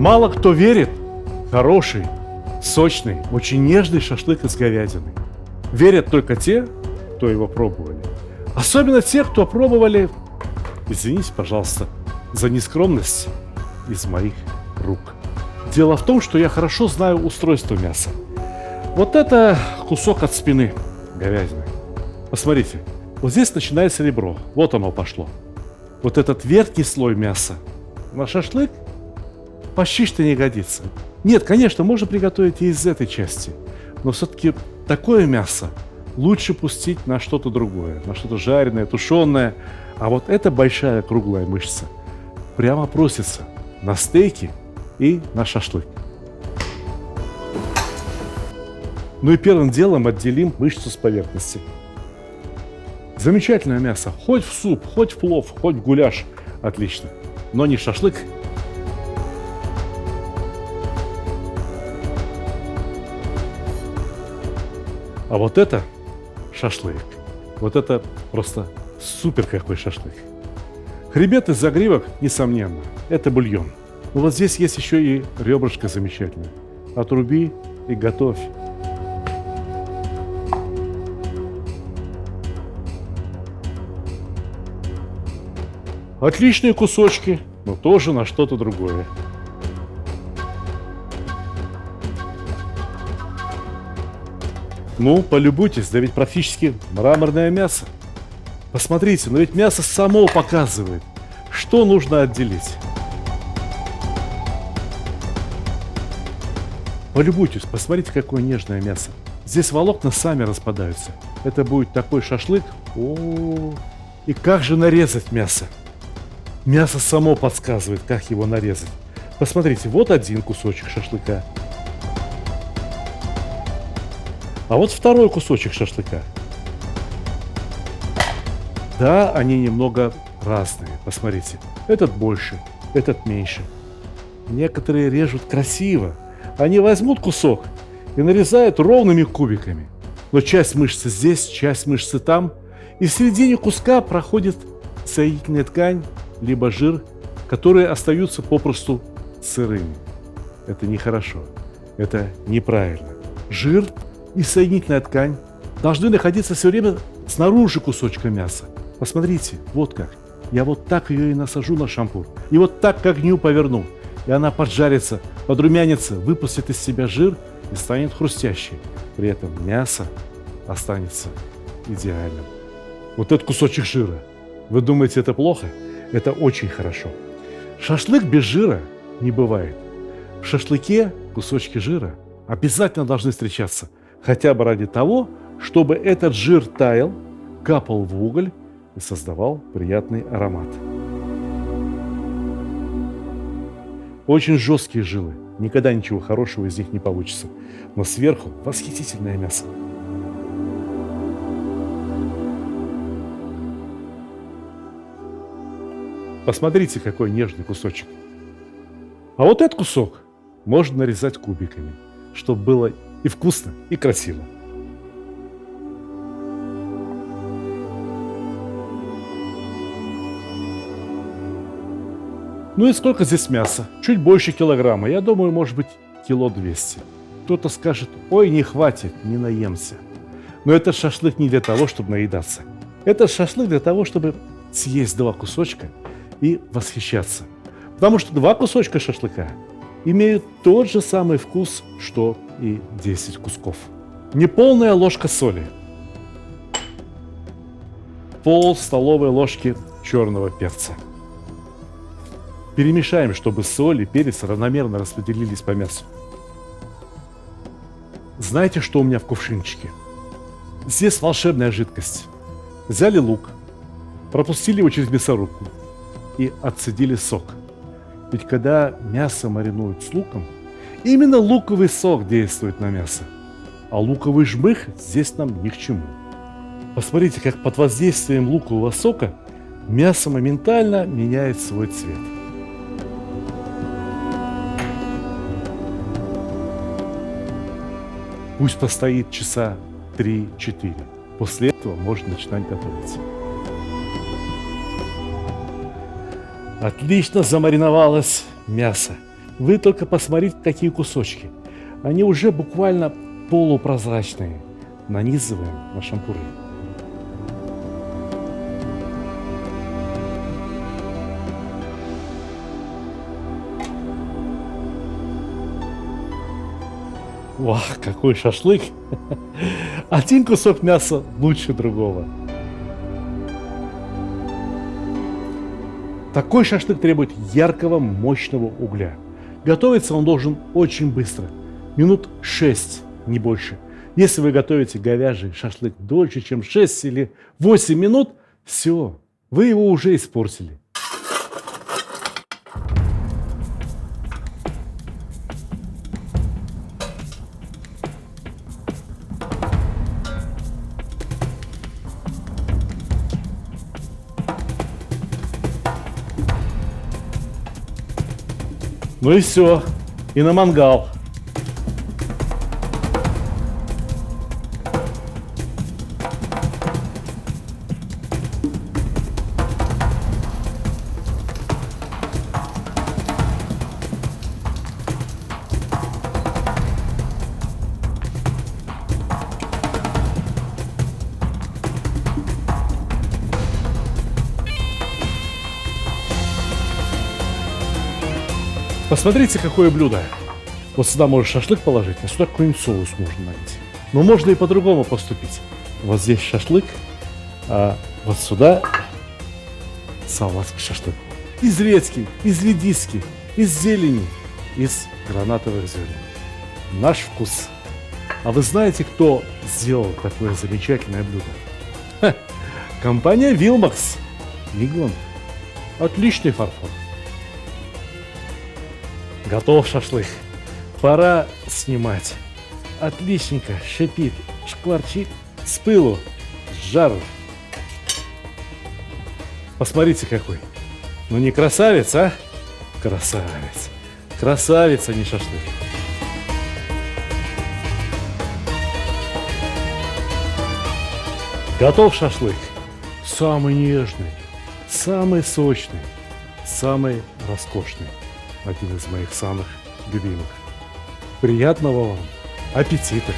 Мало кто верит в хороший, сочный, очень нежный шашлык из говядины. Верят только те, кто его пробовали. Особенно те, кто пробовали, извините, пожалуйста, за нескромность, из моих рук. Дело в том, что я хорошо знаю устройство мяса. Вот это кусок от спины говядины. Посмотрите, вот здесь начинается ребро, вот оно пошло. Вот этот верхний слой мяса на шашлык почти что не годится. Нет, конечно, можно приготовить и из этой части, но все-таки такое мясо лучше пустить на что-то другое, на что-то жареное, тушеное. А вот эта большая круглая мышца прямо просится на стейки и на шашлык. Ну и первым делом отделим мышцу с поверхности. Замечательное мясо. Хоть в суп, хоть в плов, хоть в гуляш. Отлично. Но не шашлык. А вот это шашлык. Вот это просто супер какой шашлык. Хребет и загривок, несомненно, это бульон. Но вот здесь есть еще и ребрышко замечательное. Отруби и готовь. Отличные кусочки, но тоже на что-то другое. Ну, полюбуйтесь, да ведь практически мраморное мясо. Посмотрите, но ведь мясо само показывает, что нужно отделить. Полюбуйтесь, посмотрите, какое нежное мясо. Здесь волокна сами распадаются. Это будет такой шашлык. О-о-о. И как же нарезать мясо? Мясо само подсказывает, как его нарезать. Посмотрите, вот один кусочек шашлыка. А вот второй кусочек шашлыка. Да, они немного разные. Посмотрите, этот больше, этот меньше. Некоторые режут красиво. Они возьмут кусок и нарезают ровными кубиками. Но часть мышцы здесь, часть мышцы там. И в середине куска проходит соединительная ткань, либо жир, которые остаются попросту сырыми. Это нехорошо. Это неправильно. Жир и соединительная ткань должны находиться все время снаружи кусочка мяса. Посмотрите, вот как. Я вот так ее и насажу на шампур. И вот так к огню поверну. И она поджарится, подрумянится, выпустит из себя жир и станет хрустящей. При этом мясо останется идеальным. Вот этот кусочек жира. Вы думаете, это плохо? Это очень хорошо. Шашлык без жира не бывает. В шашлыке кусочки жира обязательно должны встречаться. Хотя бы ради того, чтобы этот жир таял, капал в уголь и создавал приятный аромат. Очень жесткие жилы. Никогда ничего хорошего из них не получится. Но сверху восхитительное мясо. Посмотрите, какой нежный кусочек. А вот этот кусок можно нарезать кубиками, чтобы было и вкусно, и красиво. Ну и сколько здесь мяса? Чуть больше килограмма. Я думаю, может быть, 200 кг. Кто-то скажет: ой, не хватит, не наемся. Но это шашлык не для того, чтобы наедаться. Это шашлык для того, чтобы съесть 2 кусочка и восхищаться. Потому что 2 кусочка шашлыка имеют тот же самый вкус, что и 10 кусков. Неполная ложка соли. Пол столовой ложки черного перца. Перемешаем, чтобы соль и перец равномерно распределились по мясу. Знаете, что у меня в кувшинчике? Здесь волшебная жидкость. Взяли лук, пропустили его через мясорубку и отцедили сок. Ведь когда мясо маринуют с луком, именно луковый сок действует на мясо. А луковый жмых здесь нам ни к чему. Посмотрите, как под воздействием лукового сока мясо моментально меняет свой цвет. Пусть постоит часа 3-4. После этого можно начинать готовить. Отлично замариновалось мясо. Вы только посмотрите, какие кусочки. Они уже буквально полупрозрачные. Нанизываем на шампуры. Вау, какой шашлык! Один кусок мяса лучше другого. Такой шашлык требует яркого, мощного угля. Готовиться он должен очень быстро. Минут 6, не больше. Если вы готовите говяжий шашлык дольше, чем 6 или 8 минут, все, вы его уже испортили. Ну и все, и на мангал. Посмотрите, какое блюдо. Вот сюда можно шашлык положить, а сюда какой-нибудь соус можно налить. Но можно и по-другому поступить. Вот здесь шашлык, а вот сюда салат к шашлыку. Из редьки, из редиски, из зелени, из гранатовых зерен. Наш вкус. А вы знаете, кто сделал такое замечательное блюдо? Ха, компания Вилмакс. Мигон. Отличный фарфор. Готов шашлык. Пора снимать. Отличненько шипит, шкварчит с пылу, с жару. Посмотрите какой. Ну не красавец, а? Красавец. Красавец, а не шашлык. Готов шашлык. Самый нежный, самый сочный, самый роскошный. Один из моих самых любимых. Приятного вам аппетита!